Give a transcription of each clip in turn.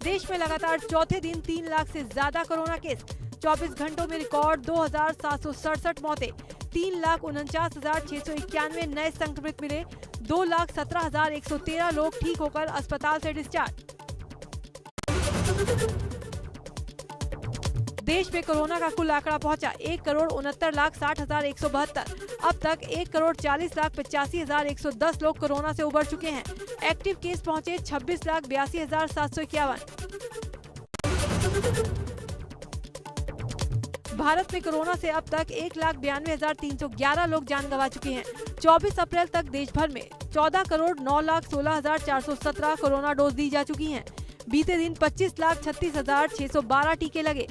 देश में लगातार चौथे दिन 3 लाख से ज्यादा कोरोना केस। 24 घंटों में रिकॉर्ड 2767 मौतें। 3,49,691 नए संक्रमित मिले। 2,17,113 लोग ठीक होकर अस्पताल से डिस्चार्ज। देश में कोरोना का कुल आंकड़ा पहुंचा 1,69,60,172। अब तक 1,40,85,110 लोग कोरोना से उबर चुके हैं। एक्टिव केस पहुंचे 26,82,751। भारत में कोरोना से अब तक 1,92,311 लोग जान गंवा चुके हैं। 24 अप्रैल तक देश भर में 14,09,16,417 कोरोना डोज दी जा चुकी हैं। बीते दिन 25,36,612 टीके लगे।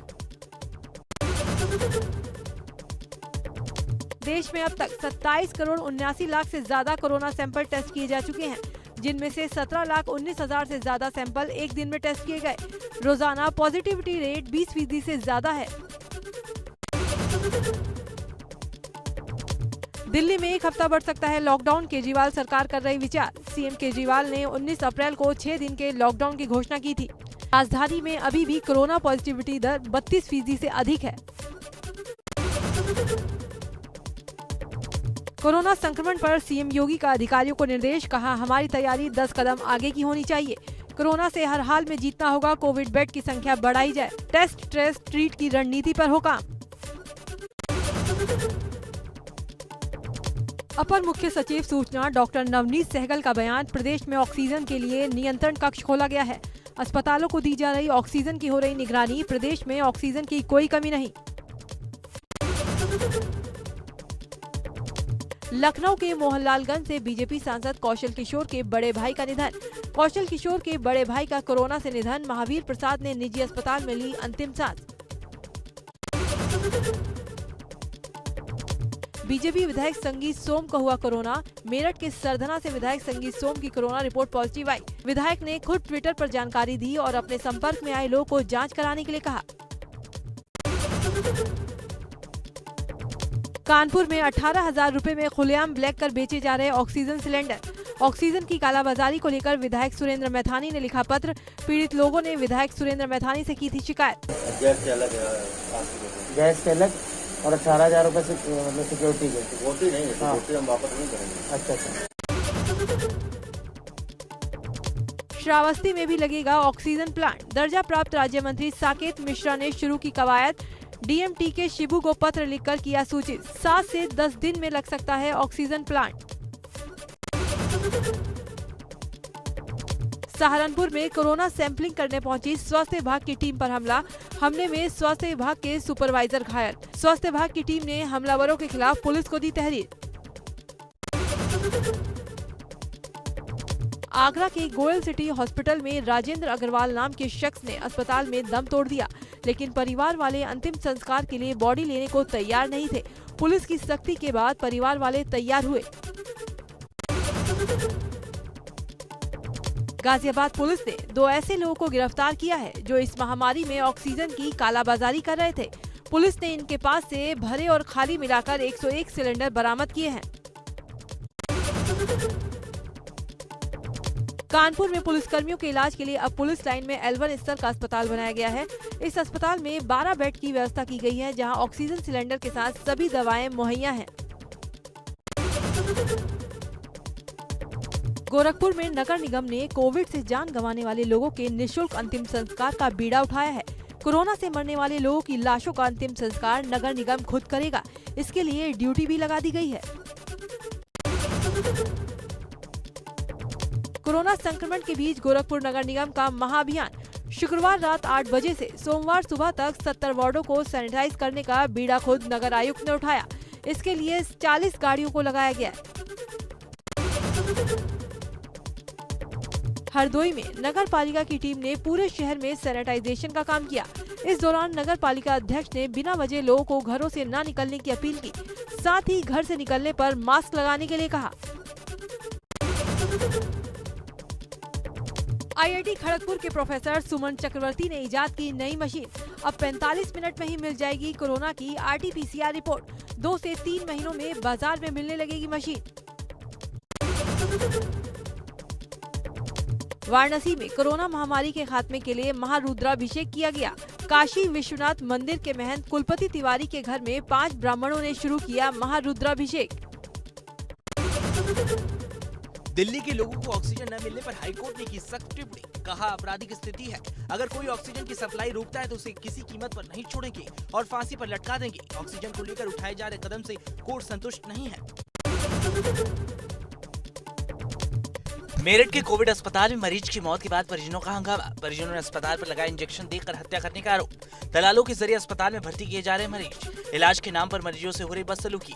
देश में अब तक 27,79,00,000 से ज्यादा कोरोना सैंपल टेस्ट किए जा चुके हैं, जिनमें से 17,19,000 से ज्यादा सैंपल एक दिन में टेस्ट किए गए। रोजाना पॉजिटिविटी रेट 20% से ज्यादा है। दिल्ली में एक हफ्ता बढ़ सकता है लॉकडाउन, केजरीवाल सरकार कर रही विचार। सीएम केजरीवाल ने 19 अप्रैल को 6 दिन के लॉकडाउन की घोषणा की थी। राजधानी में अभी भी कोरोना पॉजिटिविटी दर 32% से अधिक है। कोरोना संक्रमण पर सीएम योगी का अधिकारियों को निर्देश, कहा हमारी तैयारी 10 कदम आगे की होनी चाहिए। कोरोना से हर हाल में जीतना होगा, कोविड बेड की संख्या बढ़ाई जाए। टेस्ट ट्रेस ट्रीट की रणनीति पर हो काम। अपर मुख्य सचिव सूचना डॉक्टर नवनीत सहगल का बयान, प्रदेश में ऑक्सीजन के लिए नियंत्रण कक्ष खोला गया है। अस्पतालों को दी जा रही ऑक्सीजन की हो रही निगरानी, प्रदेश में ऑक्सीजन की कोई कमी नहीं। लखनऊ के मोहनलालगंज से बीजेपी सांसद कौशल किशोर के बड़े भाई का निधन। कौशल किशोर के बड़े भाई का कोरोना से निधन। महावीर प्रसाद ने निजी अस्पताल में ली अंतिम सांस। बीजेपी विधायक संगीत सोम को हुआ कोरोना। मेरठ के सरधना से विधायक संगीत सोम की कोरोना रिपोर्ट पॉजिटिव आई। विधायक ने खुद ट्विटर पर जानकारी दी और अपने संपर्क में आए लोगों को जांच कराने के लिए कहा। कानपुर में 18,000 रुपए में खुलेआम ब्लैक कर बेचे जा रहे ऑक्सीजन सिलेंडर। ऑक्सीजन की कालाबाजारी को लेकर विधायक सुरेंद्र मैथानी ने लिखा पत्र। पीड़ित लोगों ने विधायक सुरेंद्र मैथानी से की थी शिकायत। गैस के अलग और 18,000 रुपए से मतलब सिक्योरिटी के। सिक्योरिटी नहीं है, सिक्योरिटी हम वापस नहीं करेंगे। अच्छा। श्रावस्ती में भी लगेगा ऑक्सीजन प्लांट। दर्जा प्राप्त राज्य मंत्री साकेत मिश्रा ने शुरू की कवायद। डीएमटी के शिबू को पत्र लिखकर किया सूचित। 7 से 10 दिन में लग सकता है ऑक्सीजन प्लांट। सहारनपुर में कोरोना सैंपलिंग करने पहुंची स्वास्थ्य विभाग की टीम पर हमला। हमले में स्वास्थ्य विभाग के सुपरवाइजर घायल। स्वास्थ्य विभाग की टीम ने हमलावरों के खिलाफ पुलिस को दी तहरीर। आगरा के गोयल सिटी हॉस्पिटल में राजेंद्र अग्रवाल नाम के शख्स ने अस्पताल में दम तोड़ दिया, लेकिन परिवार वाले अंतिम संस्कार के लिए बॉडी लेने को तैयार नहीं थे। पुलिस की सख्ती के बाद परिवार वाले तैयार हुए। गाजियाबाद पुलिस ने 2 ऐसे लोगों को गिरफ्तार किया है जो इस महामारी में ऑक्सीजन की कालाबाजारी कर रहे थे। पुलिस ने इनके पास से भरे और खाली मिलाकर 101 सिलेंडर बरामद किए हैं। कानपुर में पुलिसकर्मियों के इलाज के लिए अब पुलिस लाइन में L1 स्तर का अस्पताल बनाया गया है। इस अस्पताल में 12 बेड की व्यवस्था की गई है, जहां ऑक्सीजन सिलेंडर के साथ सभी दवाएं मुहैया हैं। गोरखपुर में नगर निगम ने कोविड से जान गंवाने वाले लोगों के निःशुल्क अंतिम संस्कार का बीड़ा उठाया है। कोरोना से मरने वाले लोगों की लाशों का अंतिम संस्कार नगर निगम खुद करेगा। इसके लिए ड्यूटी भी लगा दी गई है। कोरोना संक्रमण के बीच गोरखपुर नगर निगम का महाअभियान। शुक्रवार रात 8 बजे से सोमवार सुबह तक 70 वार्डों को सैनिटाइज करने का बीड़ा खुद नगर आयुक्त ने उठाया। इसके लिए 40 गाड़ियों को लगाया गया। हरदोई में नगर पालिका की टीम ने पूरे शहर में सैनिटाइजेशन का काम किया। इस दौरान नगर पालिका अध्यक्ष ने बिना वजह लोगों को घरों से न निकलने की अपील की। साथ ही घर से निकलने पर मास्क लगाने के लिए कहा। आईआईटी खड़गपुर के प्रोफेसर सुमन चक्रवर्ती ने इजाद की नई मशीन। अब 45 मिनट में ही मिल जाएगी कोरोना की RT-PCR रिपोर्ट। 2 से 3 महीनों में बाजार में मिलने लगेगी मशीन। वाराणसी में कोरोना महामारी के खात्मे के लिए महारुद्राभिषेक किया गया। काशी विश्वनाथ मंदिर के महंत कुलपति तिवारी के घर में 5 ब्राह्मणों ने शुरू किया महारुद्राभिषेक। दिल्ली के लोगों को ऑक्सीजन न मिलने पर हाईकोर्ट ने की सख्त टिप्पणी। कहा आपराधिक स्थिति है, अगर कोई ऑक्सीजन की सप्लाई रोकता है तो उसे किसी कीमत पर नहीं छोड़ेंगे और फांसी पर लटका देंगे। ऑक्सीजन को लेकर उठाए जा रहे कदम से कोर्ट संतुष्ट नहीं है। मेरठ के कोविड अस्पताल में मरीज की मौत के बाद परिजनों का हंगामा। परिजनों ने अस्पताल पर लगाए इंजेक्शन देकर हत्या करने का आरोप। दलालों के जरिए अस्पताल में भर्ती किए जा रहे मरीज, इलाज के नाम पर मरीजों से हो रही बदसलूकी।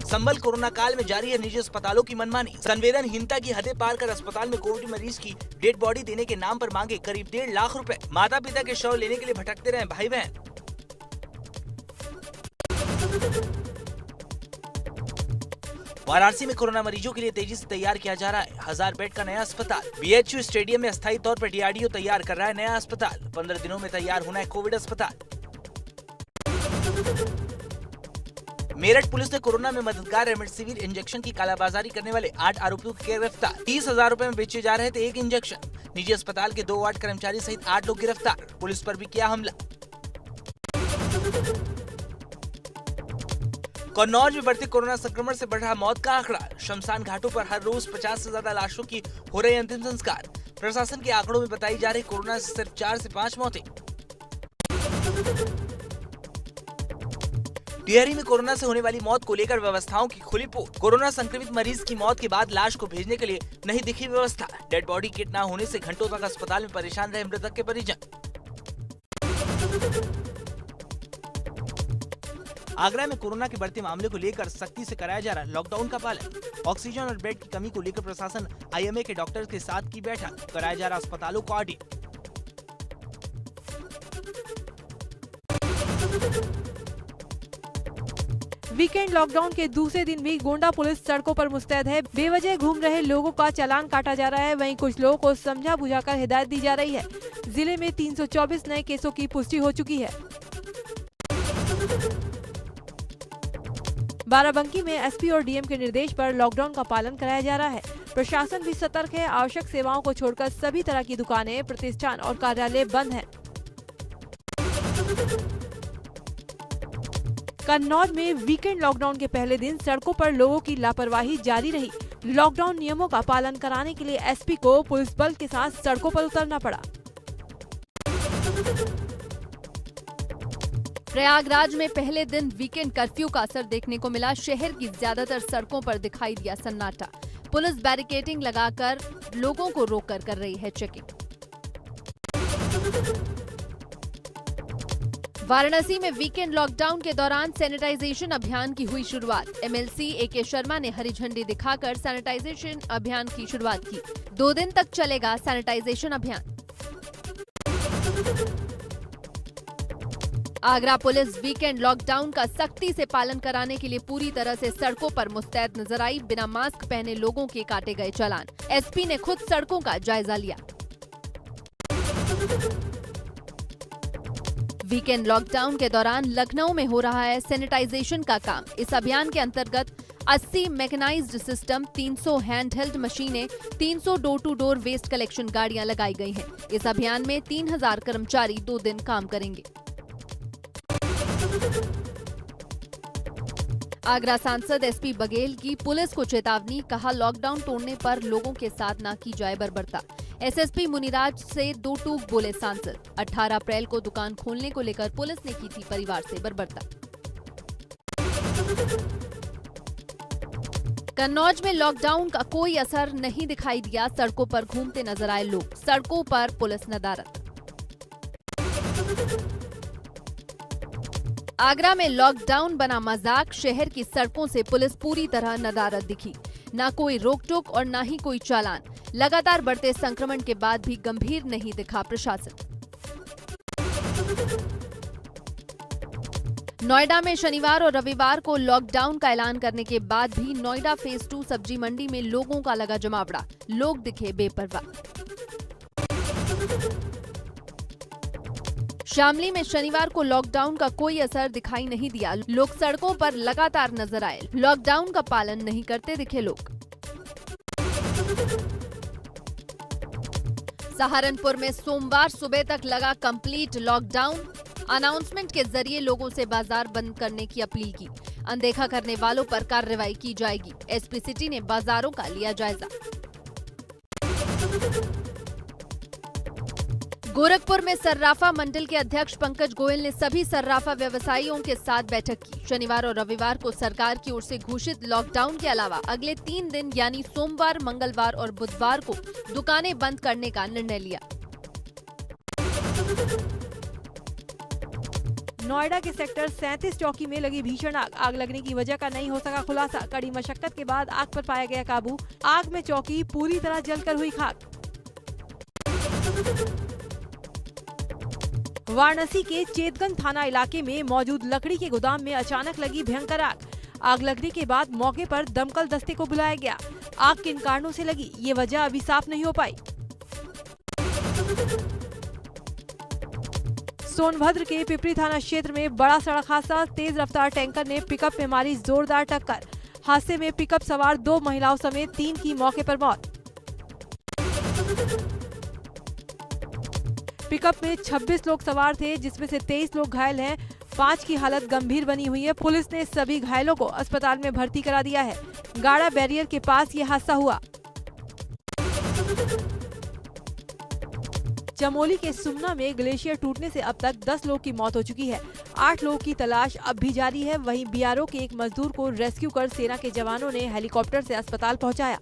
संबल कोरोना काल में जारी है निजी अस्पतालों की मनमानी। संवेदनहीनता की हदें पार कर अस्पताल में कोविड मरीज की डेड बॉडी देने के नाम पर मांगे करीब 1.5 लाख रुपए। माता पिता के शव लेने के लिए भटकते रहे भाई बहन। वाराणसी में कोरोना मरीजों के लिए तेजी से तैयार किया जा रहा है 1000 बेड का नया अस्पताल। बीएचयू स्टेडियम में अस्थायी तौर पर डीआरडीओ तैयार कर रहा है नया अस्पताल। 15 दिनों में तैयार होना है कोविड अस्पताल। मेरठ पुलिस ने कोरोना में मददगार रेमडेसिविर इंजेक्शन की कालाबाजारी करने वाले 8 आरोपियों को किया गिरफ्तार। 30,000 रुपए में बेचे जा रहे थे एक इंजेक्शन। निजी अस्पताल के 2 वार्ड कर्मचारी सहित 8 लोग गिरफ्तार। पुलिस पर भी किया हमला। कन्नौज में बढ़ते कोरोना संक्रमण से बढ़ रहा मौत का आंकड़ा। शमशान घाटों पर हर रोज 50 से ज्यादा लाशों की हो रहे अंतिम संस्कार। प्रशासन के आंकड़ों में बताई जा रही कोरोना से सिर्फ 4 से 5 मौतें। टिहरी में कोरोना से होने वाली मौत को लेकर व्यवस्थाओं की खुली पोल। कोरोना संक्रमित मरीज की मौत के बाद लाश को भेजने के लिए नहीं दिखी व्यवस्था। डेड बॉडी किट न होने से घंटों तक अस्पताल में परेशान रहे मृतक के परिजन। आगरा में कोरोना के बढ़ते मामले को लेकर सख्ती से कराया जा रहा लॉकडाउन का पालन। ऑक्सीजन और बेड की कमी को लेकर प्रशासन आईएमए के डॉक्टर्स के साथ की बैठक। कराया जा रहा अस्पतालों को ऑडिट। वीकेंड लॉकडाउन के दूसरे दिन भी गोंडा पुलिस सड़कों पर मुस्तैद है। बेवजह घूम रहे लोगों का चालान काटा जा रहा है। वहीं कुछ लोगों को समझा बुझाकर हिदायत दी जा रही है। जिले में 324 नए केसों की पुष्टि हो चुकी है। बाराबंकी में एसपी और डीएम के निर्देश पर लॉकडाउन का पालन कराया जा रहा है। प्रशासन भी सतर्क है। आवश्यक सेवाओं को छोड़कर सभी तरह की दुकानें, प्रतिष्ठान और कार्यालय बंद हैं। कन्नौज में वीकेंड लॉकडाउन के पहले दिन सड़कों पर लोगों की लापरवाही जारी रही। लॉकडाउन नियमों का पालन कराने के लिए एसपी को पुलिस बल के साथ सड़कों पर उतरना पड़ा। प्रयागराज में पहले दिन वीकेंड कर्फ्यू का असर देखने को मिला। शहर की ज्यादातर सड़कों पर दिखाई दिया सन्नाटा। पुलिस बैरिकेडिंग लगाकर लोगों को रोककर कर रही है चेकिंग। वाराणसी में वीकेंड लॉकडाउन के दौरान सैनिटाइजेशन अभियान की हुई शुरुआत। एमएलसी एके शर्मा ने हरी झंडी दिखाकर सैनिटाइजेशन अभियान की शुरुआत की। 2 दिन तक चलेगा सैनिटाइजेशन अभियान। आगरा पुलिस वीकेंड लॉकडाउन का सख्ती से पालन कराने के लिए पूरी तरह से सड़कों पर मुस्तैद नजर आई। बिना मास्क पहने लोगों के काटे गए चालान। एसपी ने खुद सड़कों का जायजा लिया। वीकेंड लॉकडाउन के दौरान लखनऊ में हो रहा है सैनिटाइजेशन का काम। इस अभियान के अंतर्गत 80 मैकेनाइज्ड सिस्टम, 300 हैंडहेल्ड मशीनें, 300 door to door waste collection गाड़ियां लगाई गई हैं। इस अभियान में 3000 कर्मचारी 2 दिन काम करेंगे। आगरा सांसद एसपी बघेल की पुलिस को चेतावनी। कहा लॉकडाउन तोड़ने पर लोगों के साथ न की जाए बर्बरता। एसएसपी मुनिराज से 2 टूक बोले सांसद। 18 अप्रैल को दुकान खोलने को लेकर पुलिस ने की थी परिवार से बर्बरता। कन्नौज में लॉकडाउन का कोई असर नहीं दिखाई दिया। सड़कों पर घूमते नजर आए लोग। सड़कों पर पुलिस नदारत। आगरा में लॉकडाउन बना मजाक। शहर की सड़कों से पुलिस पूरी तरह नदारत दिखी। न कोई रोक टोक और न ही कोई चालान। लगातार बढ़ते संक्रमण के बाद भी गंभीर नहीं दिखा प्रशासन। नोएडा में शनिवार और रविवार को लॉकडाउन का ऐलान करने के बाद भी नोएडा फेज 2 सब्जी मंडी में लोगों का लगा जमावड़ा। लोग दिखे बेपरवाह। शामली में शनिवार को लॉकडाउन का कोई असर दिखाई नहीं दिया। लोग सड़कों पर लगातार नजर आए। लॉकडाउन का पालन नहीं करते दिखे लोग। सहारनपुर में सोमवार सुबह तक लगा कंप्लीट लॉकडाउन। अनाउंसमेंट के जरिए लोगों से बाजार बंद करने की अपील की। अनदेखा करने वालों पर कार्रवाई की जाएगी। एसपी सिटी ने बाजारों का लिया जायजा। गोरखपुर में सर्राफा मंडल के अध्यक्ष पंकज गोयल ने सभी सर्राफा व्यवसायियों के साथ बैठक की। शनिवार और रविवार को सरकार की ओर से घोषित लॉकडाउन के अलावा अगले 3 दिन यानी सोमवार, मंगलवार और बुधवार को दुकानें बंद करने का निर्णय लिया। नोएडा के सेक्टर 37 चौकी में लगी भीषण आग लगने की वजह का नहीं हो सका खुलासा। कड़ी मशक्कत के बाद आग पर पाया गया काबू। आग में चौकी पूरी तरह जलकर हुई खाक। वाराणसी के चेतगंज थाना इलाके में मौजूद लकड़ी के गोदाम में अचानक लगी भयंकर आग। आग लगने के बाद मौके पर दमकल दस्ते को बुलाया गया। आग किन कारणों से लगी, ये वजह अभी साफ नहीं हो पाई। सोनभद्र के पिपरी थाना क्षेत्र में बड़ा सड़क हादसा। तेज रफ्तार टैंकर ने पिकअप में मारी जोरदार टक्कर। हादसे में पिकअप सवार 2 महिलाओं समेत 3 की मौके पर मौत। पिकअप में 26 लोग सवार थे, जिसमें से 23 लोग घायल हैं। 5 की हालत गंभीर बनी हुई है। पुलिस ने सभी घायलों को अस्पताल में भर्ती करा दिया है। गाड़ा बैरियर के पास ये हादसा हुआ। चमोली के सुमना में ग्लेशियर टूटने से अब तक 10 लोग की मौत हो चुकी है। 8 लोगों की तलाश अब भी जारी है। वहीं बीआरओ के एक मजदूर को रेस्क्यू कर सेना के जवानों ने हेलीकॉप्टर से अस्पताल पहुंचाया।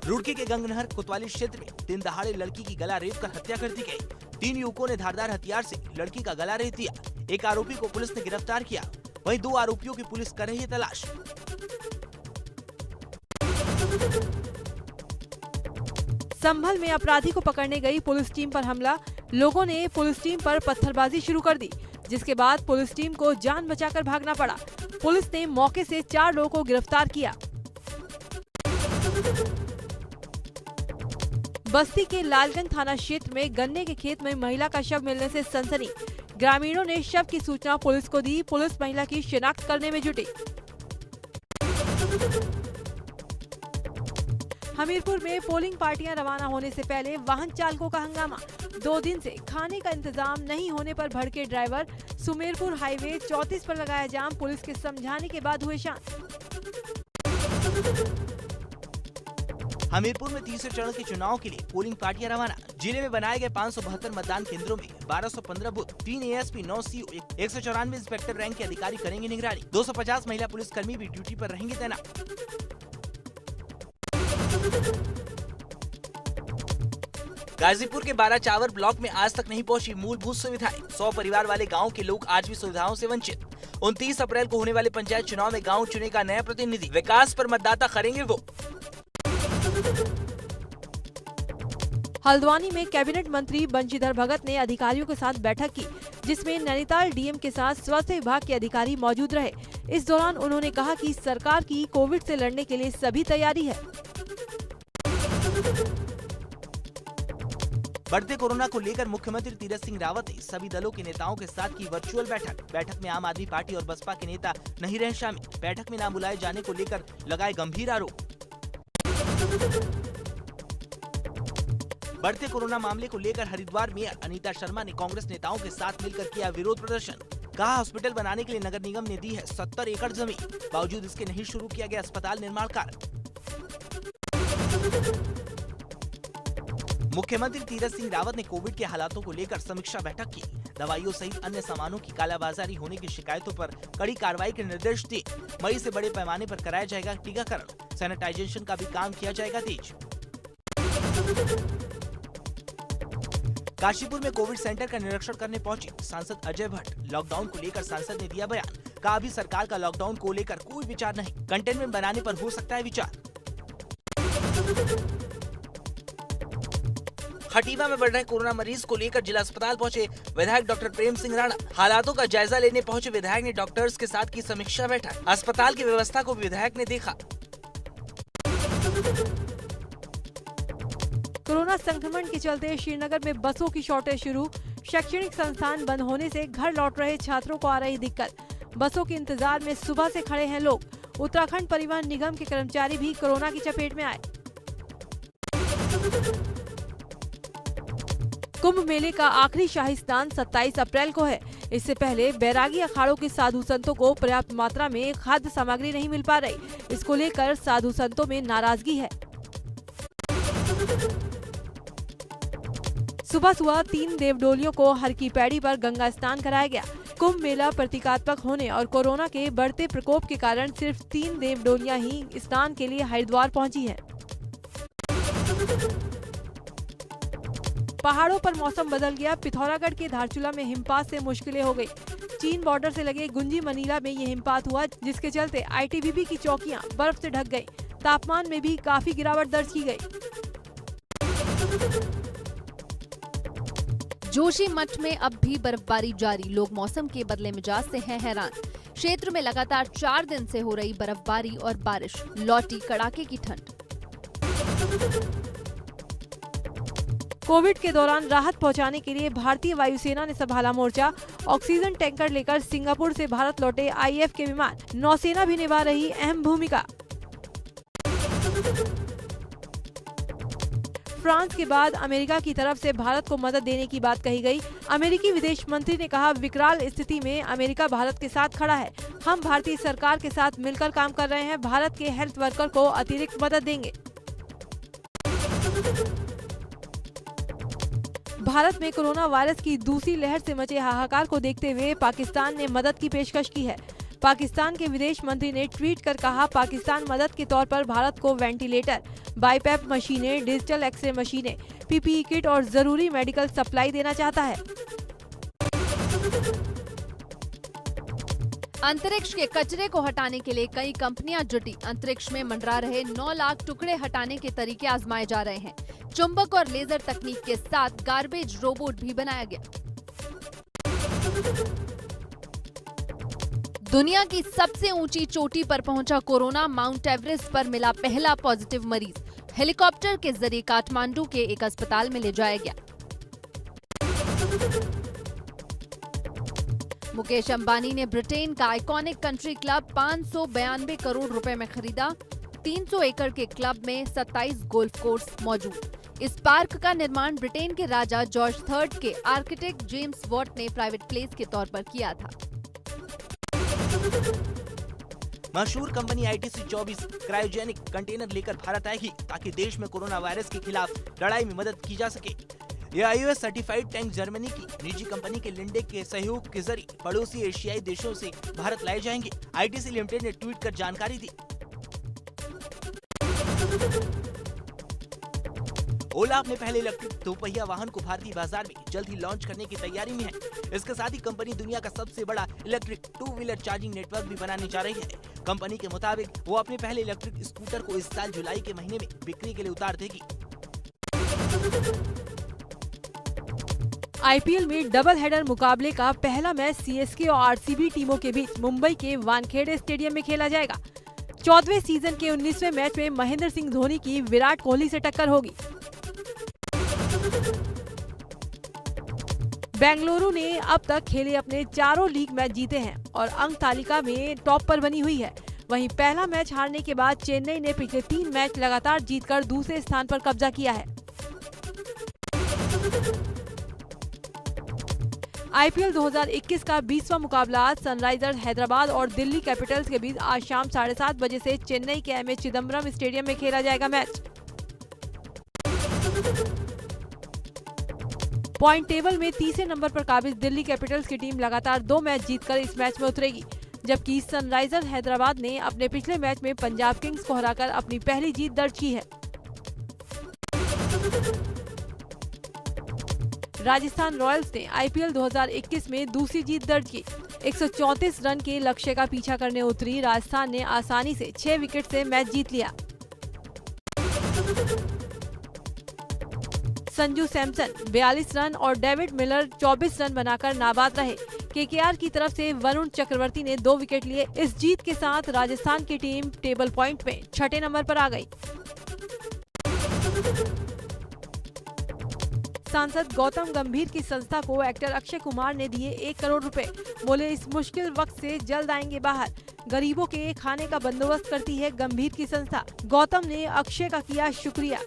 रुड़की के गंगनहर कोतवाली क्षेत्र में दिन दहाड़े लड़की की गला रेत कर हत्या कर दी गई। 3 युवकों ने धारदार हथियार से लड़की का गला रेत दिया। एक आरोपी को पुलिस ने गिरफ्तार किया। वहीं 2 आरोपियों की पुलिस कर रही है तलाश। संभल में अपराधी को पकड़ने गई पुलिस टीम पर हमला। लोगों ने पुलिस टीम पर पत्थरबाजी शुरू कर दी, जिसके बाद पुलिस टीम को जान बचाकर भागना पड़ा। पुलिस ने मौके से 4 लोगों को गिरफ्तार किया। बस्ती के लालगंज थाना क्षेत्र में गन्ने के खेत में महिला का शव मिलने से सनसनी। ग्रामीणों ने शव की सूचना पुलिस को दी। पुलिस महिला की शिनाख्त करने में जुटी। हमीरपुर में पोलिंग पार्टियां रवाना होने से पहले वाहन चालकों का हंगामा। 2 दिन से खाने का इंतजाम नहीं होने पर भड़के ड्राइवर। सुमेरपुर हाईवे 34 पर लगाया जाम। पुलिस के समझाने के बाद हुए शांत। हमीरपुर में तीसरे चरण के चुनाव के लिए पोलिंग पार्टियां रवाना। जिले में बनाए गए 572 मतदान केंद्रों में 1215 booth, 3 ASP, 9 CO, 194 inspector rank के अधिकारी करेंगे निगरानी। 250 महिला पुलिसकर्मी भी ड्यूटी पर रहेंगे तैनात। गाजीपुर के 12 चावर ब्लॉक में आज तक नहीं पहुंची मूलभूत सुविधाएं। 100 परिवार वाले गांव के लोग आज भी सुविधाओं से वंचित। 29 अप्रैल को होने वाले पंचायत चुनाव में गांव चुनेगा नया प्रतिनिधि। विकास पर मतदाता करेंगे वो। हल्द्वानी में कैबिनेट मंत्री बंशीधर भगत ने अधिकारियों के साथ बैठक की, जिसमें नैनीताल डीएम के साथ स्वास्थ्य विभाग के अधिकारी मौजूद रहे। इस दौरान उन्होंने कहा कि सरकार की कोविड से लड़ने के लिए सभी तैयारी है। बढ़ते कोरोना को लेकर मुख्यमंत्री तीरथ सिंह रावत ने सभी दलों के नेताओं के साथ की वर्चुअल बैठक। बैठक में आम आदमी पार्टी और बसपा के नेता नहीं रहे शामिल। बैठक में न बुलाए जाने को लेकर लगाए गंभीर आरोप। बढ़ते कोरोना मामले को लेकर हरिद्वार मेयर अनीता शर्मा ने कांग्रेस नेताओं के साथ मिलकर किया विरोध प्रदर्शन। कहा हॉस्पिटल बनाने के लिए नगर निगम ने दी है 70 एकड़ जमीन, बावजूद इसके नहीं शुरू किया गया अस्पताल निर्माण कार्य। मुख्यमंत्री तीरथ सिंह रावत ने कोविड के हालातों को लेकर समीक्षा बैठक की। दवाइयों सहित अन्य सामानों की कालाबाजारी होने की शिकायतों पर कड़ी कार्रवाई के निर्देश दिए। मई से बड़े पैमाने पर कराया जाएगा टीकाकरण। सैनिटाइजेशन का भी काम किया जाएगा तेज। काशीपुर में कोविड सेंटर का निरीक्षण करने पहुंचे सांसद अजय भट्ट। लॉकडाउन को लेकर सांसद ने दिया बयान। कहा अभी सरकार का लॉकडाउन को लेकर कोई विचार नहीं, कंटेनमेंट बनाने पर हो सकता है विचार। खटीमा में बढ़ रहे कोरोना मरीज को लेकर जिला अस्पताल पहुंचे विधायक डॉक्टर प्रेम सिंह राणा। हालातों का जायजा लेने पहुंचे विधायक ने डॉक्टर्स के साथ की समीक्षा बैठक। अस्पताल की व्यवस्था को विधायक ने देखा। कोरोना संक्रमण के चलते श्रीनगर में बसों की शॉर्टेज शुरू। शैक्षणिक संस्थान बंद होने से घर लौट रहे छात्रों को आ रही दिक्कत। बसों के इंतजार में सुबह से खड़े हैं लोग। उत्तराखंड परिवहन निगम के कर्मचारी भी कोरोना की चपेट में आए। कुंभ मेले का आखिरी शाही स्नान 27 अप्रैल को है। इससे पहले बैरागी अखाड़ों के साधु संतों को पर्याप्त मात्रा में खाद्य सामग्री नहीं मिल पा रही। इसको लेकर साधु संतों में नाराजगी है। सुबह सुबह 3 देवडोलियों को हर की पैड़ी पर गंगा स्नान कराया गया। कुंभ मेला प्रतीकात्मक होने और कोरोना के बढ़ते प्रकोप के कारण सिर्फ 3 देवडोलियां ही स्नान के लिए हरिद्वार पहुंची हैं। पहाड़ों पर मौसम बदल गया। पिथौरागढ़ के धारचूला में हिमपात से मुश्किलें हो गई। चीन बॉर्डर से लगे गुंजी मनीला में ये हिमपात हुआ, जिसके चलते आईटीबीपी की चौकियां बर्फ से ढक गई। तापमान में भी काफी गिरावट दर्ज की गई। जोशीमठ में अब भी बर्फबारी जारी। लोग मौसम के बदले मिजाज से हैं हैरान। क्षेत्र में लगातार 4 दिन से हो रही बर्फबारी और बारिश, लौटी कड़ाके की ठंड। कोविड के दौरान राहत पहुंचाने के लिए भारतीय वायुसेना ने संभाला मोर्चा। ऑक्सीजन टैंकर लेकर सिंगापुर से भारत लौटे आईएफ के विमान। नौसेना भी निभा रही अहम भूमिका। फ्रांस के बाद अमेरिका की तरफ से भारत को मदद देने की बात कही गई। अमेरिकी विदेश मंत्री ने कहा, विकराल स्थिति में अमेरिका भारत के साथ खड़ा है। हम भारतीय सरकार के साथ मिलकर काम कर रहे हैं। भारत के हेल्थ वर्कर को अतिरिक्त मदद देंगे। भारत में कोरोना वायरस की दूसरी लहर से मचे हाहाकार को देखते हुए पाकिस्तान ने मदद की पेशकश की है। पाकिस्तान के विदेश मंत्री ने ट्वीट कर कहा, पाकिस्तान मदद के तौर पर भारत को वेंटिलेटर, बाईपैप मशीनें, डिजिटल एक्सरे मशीनें, पीपीई किट और जरूरी मेडिकल सप्लाई देना चाहता है। अंतरिक्ष के कचरे को हटाने के लिए कई कंपनियां जुटी। अंतरिक्ष में मंडरा रहे 9 लाख टुकड़े हटाने के तरीके आजमाए जा रहे हैं। चुंबक और लेजर तकनीक के साथ गार्बेज रोबोट भी बनाया गया। दुनिया की सबसे ऊंची चोटी पर पहुंचा कोरोना। माउंट एवरेस्ट पर मिला पहला पॉजिटिव मरीज। हेलीकॉप्टर के जरिए काठमांडू के एक अस्पताल में ले जाया गया। मुकेश अंबानी ने ब्रिटेन का आइकॉनिक कंट्री क्लब 592 करोड़ रुपए में खरीदा। 300 एकड़ के क्लब में 27 गोल्फ कोर्स मौजूद। इस पार्क का निर्माण ब्रिटेन के राजा जॉर्ज III के आर्किटेक्ट जेम्स वॉट ने प्राइवेट प्लेस के तौर पर किया था। मशहूर कंपनी आईटीसी 24 क्रायोजेनिक कंटेनर लेकर भारत आएगी ताकि देश में कोरोना वायरस के खिलाफ लड़ाई में मदद की जा सके। यह आईओएस सर्टिफाइड टैंक जर्मनी की निजी कंपनी के लिंडे के सहयोग के जरिए पड़ोसी एशियाई देशों से भारत लाए जाएंगे। आईटीसी लिमिटेड ने ट्वीट कर जानकारी दी। ओला अपने पहले इलेक्ट्रिक 2 पहिया वाहन को भारतीय बाजार में जल्द ही लॉन्च करने की तैयारी में है। इसके साथ ही कंपनी दुनिया का सबसे बड़ा इलेक्ट्रिक 2 व्हीलर चार्जिंग नेटवर्क भी बनाने जा रही है। कंपनी के मुताबिक वो अपने पहले इलेक्ट्रिक स्कूटर को इस साल जुलाई के महीने में बिक्री के लिए उतार देगी। आईपीएल में डबल हेडर मुकाबले का पहला मैच सीएसके और आरसीबी टीमों के बीच मुंबई के वानखेड़े स्टेडियम में खेला जाएगा। 14वें सीजन के 19वें मैच में महेंद्र सिंह धोनी की विराट कोहली से टक्कर होगी। बेंगलुरु ने अब तक खेले अपने 4 लीग मैच जीते हैं और अंक तालिका में टॉप पर बनी हुई है। वहीं पहला मैच हारने के बाद चेन्नई ने पिछले 3 मैच लगातार जीतकर दूसरे स्थान पर कब्जा किया है। आईपीएल 2021 का 20वां मुकाबला आज सनराइजर्स हैदराबाद और दिल्ली कैपिटल्स के बीच आज शाम 7:30 बजे से चेन्नई के एमए चिदम्बरम स्टेडियम में खेला जाएगा मैच। पॉइंट टेबल में तीसरे नंबर पर काबिज दिल्ली कैपिटल्स की टीम लगातार 2 मैच जीतकर इस मैच में उतरेगी, जबकि सनराइजर्स हैदराबाद ने अपने पिछले मैच में पंजाब किंग्स को हराकर अपनी पहली जीत दर्ज की है। राजस्थान रॉयल्स ने आईपीएल 2021 में दूसरी जीत दर्ज की। 134 रन के लक्ष्य का पीछा करने उतरी राजस्थान ने आसानी से 6 विकेट से मैच जीत लिया। संजू सैमसन 42 रन और डेविड मिलर 24 रन बनाकर नाबाद रहे। केकेआर की तरफ से वरुण चक्रवर्ती ने 2 विकेट लिए। इस जीत के साथ राजस्थान की टीम टेबल पॉइंट में 6ठे नंबर पर आ गई। सांसद गौतम गंभीर की संस्था को एक्टर अक्षय कुमार ने दिए 1 करोड़ रुपए। बोले इस मुश्किल वक्त से जल्द आएंगे बाहर। गरीबों के खाने का बंदोबस्त करती है गंभीर की संस्था। गौतम ने अक्षय का किया शुक्रिया।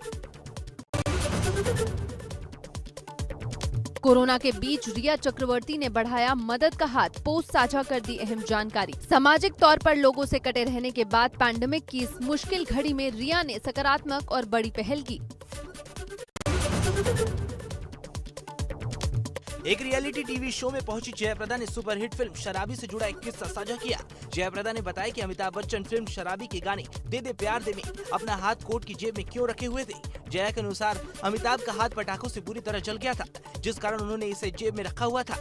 कोरोना के बीच रिया चक्रवर्ती ने बढ़ाया मदद का हाथ, पोस्ट साझा कर दी अहम जानकारी। सामाजिक तौर पर लोगों से कटे रहने के बाद पैंडेमिक की इस मुश्किल घड़ी में रिया ने सकारात्मक और बड़ी पहल की। एक रियलिटी टीवी शो में पहुंची जयाप्रदा ने सुपरहिट फिल्म शराबी से जुड़ा एक किस्सा साझा किया। जयाप्रदा ने बताया कि अमिताभ बच्चन फिल्म शराबी के गाने दे दे प्यार दे में अपना हाथ कोट की जेब में क्यों रखे हुए थे। जया के अनुसार अमिताभ का हाथ पटाखों से बुरी तरह जल गया था, जिस कारण उन्होंने इसे जेब में रखा हुआ था।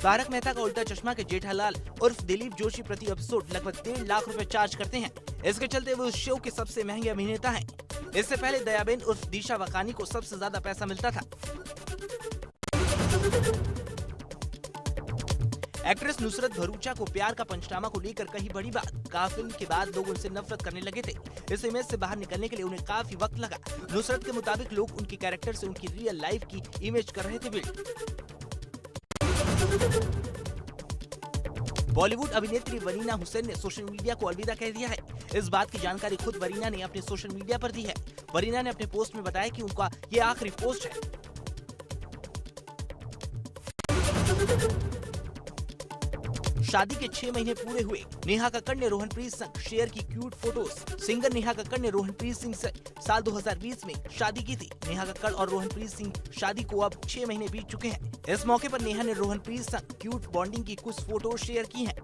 तारक मेहता का उल्टा चश्मा के जेठालाल उर्फ दिलीप जोशी प्रति एपिसोड लगभग 1.5 लाख रुपए चार्ज करते हैं। इसके चलते वो उस शो के सबसे महंगे अभिनेता हैं। इससे पहले दयाबेन उर्फ दिशा वकानी को सबसे ज्यादा पैसा मिलता था। एक्ट्रेस नुसरत भरूचा को प्यार का पंचनामा को लेकर कही बड़ी बात। कहा फिल्म के बाद लोग उनसे नफरत करने लगे थे। इस इमेज से बाहर निकलने के लिए उन्हें काफी वक्त लगा। नुसरत के मुताबिक लोग उनके कैरेक्टर से उनकी रियल लाइफ की इमेज कर रहे थे बिल्ड। बॉलीवुड अभिनेत्री वरीना हुसैन ने सोशल मीडिया को अलविदा कह दिया है। इस बात की जानकारी खुद वरीना ने अपने सोशल मीडिया पर दी है। वरीना ने अपने पोस्ट में बताया कि उनका ये आखिरी पोस्ट है। शादी के 6 महीने पूरे हुए। नेहा कक्कड़ ने रोहनप्रीत संग शेयर की cute photos. Singer Neha Kakkar ने रोहनप्रीत सिंह से साल 2020 में शादी की थी। नेहा कक्कड़ और रोहनप्रीत सिंह शादी को अब 6 महीने बीत चुके हैं। इस मौके पर नेहा ने रोहनप्रीत संग क्यूट बॉन्डिंग की कुछ फोटो शेयर की हैं।